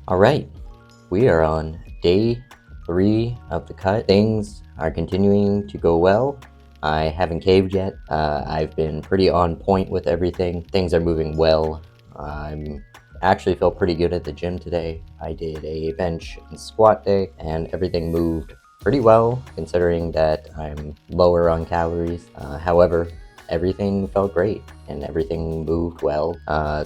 All right, we are on day 3 of the cut. Things are continuing to go well. I haven't caved yet. I've been pretty on point with everything. Things are moving well. I'm actually felt pretty good at the gym today. I did a bench and squat day, and everything moved pretty well considering that I'm lower on calories. However, everything felt great and everything moved well.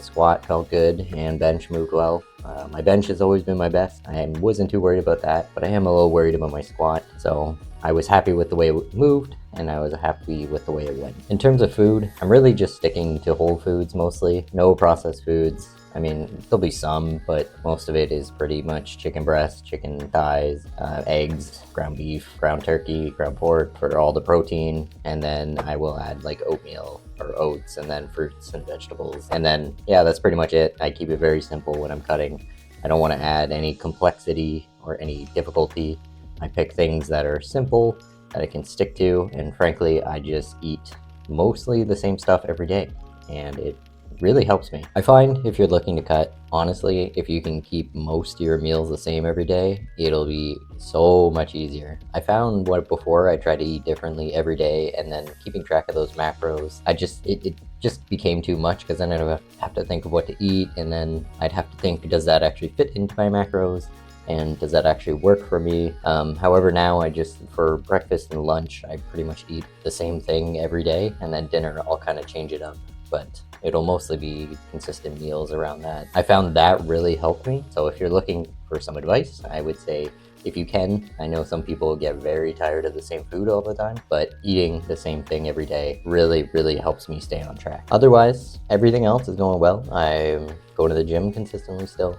Squat felt good and bench moved well. My bench has always been my best. I wasn't too worried about that, but I am a little worried about my squat. So I was happy with the way it moved, and I was happy with the way it went. In terms of food, I'm really just sticking to whole foods mostly. No processed foods. I mean, there'll be some, but most of it is pretty much chicken breast, chicken thighs, eggs, ground beef, ground turkey, ground pork for all the protein, and then I will add like oatmeal or oats, and then fruits and vegetables. And then, yeah, that's pretty much it. I keep it very simple when I'm cutting. I don't want to add any complexity or any difficulty. I pick things that are simple, that I can stick to, and frankly, I just eat mostly the same stuff every day, and it really helps me. I find if you're looking to cut, honestly, if you can keep most of your meals the same every day, it'll be so much easier. I found what before I tried to eat differently every day, and then keeping track of those macros, it just became too much because then I'd have to think of what to eat, and then I'd have to think, does that actually fit into my macros? And does that actually work for me? However, now I just, for breakfast and lunch, I pretty much eat the same thing every day, and then dinner, I'll kind of change it up. But it'll mostly be consistent meals around that. I found that really helped me. So if you're looking for some advice, I would say if you can, I know some people get very tired of the same food all the time, but eating the same thing every day really, really helps me stay on track. Otherwise, everything else is going well. I'm going to the gym consistently still,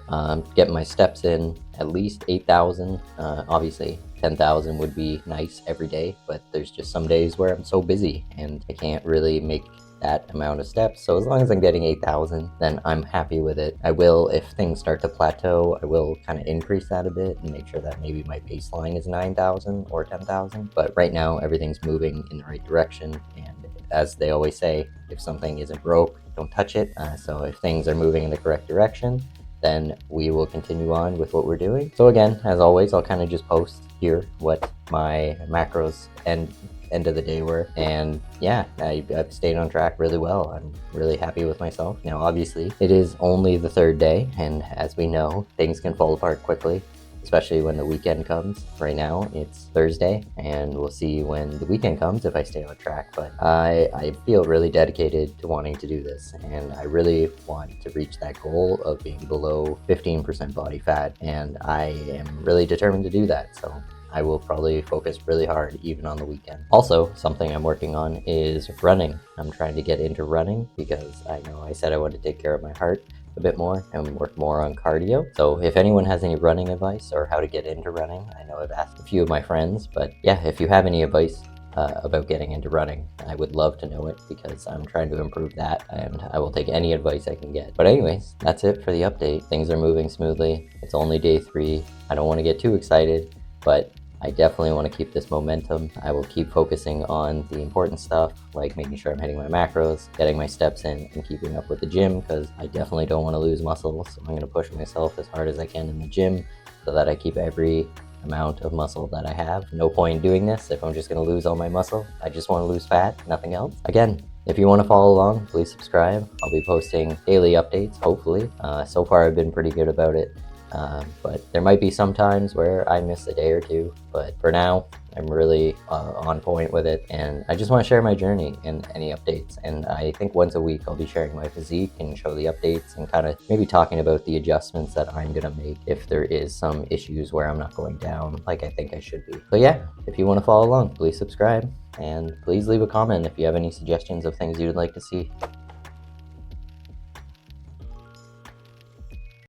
getting my steps in at least 8,000. Obviously, 10,000 would be nice every day, but there's just some days where I'm so busy and I can't really make that amount of steps. So as long as I'm getting 8,000, then I'm happy with it. I will, if things start to plateau, I will kind of increase that a bit and make sure that maybe my baseline is 9,000 or 10,000. But right now, everything's moving in the right direction. And as they always say, if something isn't broke, don't touch it. So if things are moving in the correct direction, then we will continue on with what we're doing. So again, as always, I'll kind of just post here what my macros and end of the day were, and yeah, I've stayed on track really well. I'm really happy with myself. Now obviously it is only the third day, and as we know, things can fall apart quickly, especially when the weekend comes. Right now it's Thursday, and we'll see when the weekend comes if I stay on track. But I feel really dedicated to wanting to do this, and I really want to reach that goal of being below 15% body fat, and I am really determined to do that. So I will probably focus really hard even on the weekend. Also, something I'm working on is running. I'm trying to get into running because I know I said I want to take care of my heart a bit more and work more on cardio. So if anyone has any running advice or how to get into running, I know I've asked a few of my friends, but yeah, if you have any advice about getting into running, I would love to know it because I'm trying to improve that, and I will take any advice I can get. But anyways, that's it for the update. Things are moving smoothly. It's only day 3. I don't want to get too excited, but I definitely want to keep this momentum. I will keep focusing on the important stuff, like making sure I'm hitting my macros, getting my steps in, and keeping up with the gym, because I definitely don't want to lose muscle. So I'm going to push myself as hard as I can in the gym so that I keep every amount of muscle that I have. No point in doing this if I'm just going to lose all my muscle. I just want to lose fat, nothing else. Again, if you want to follow along, please subscribe. I'll be posting daily updates, hopefully. So far, I've been pretty good about it. But there might be some times where I miss a day or two, but for now I'm really on point with it, and I just want to share my journey and any updates. And I think once a week I'll be sharing my physique and show the updates and kind of maybe talking about the adjustments that I'm gonna make if there is some issues where I'm not going down like I think I should be. So yeah, if you want to follow along, please subscribe, and please leave a comment if you have any suggestions of things you'd like to see.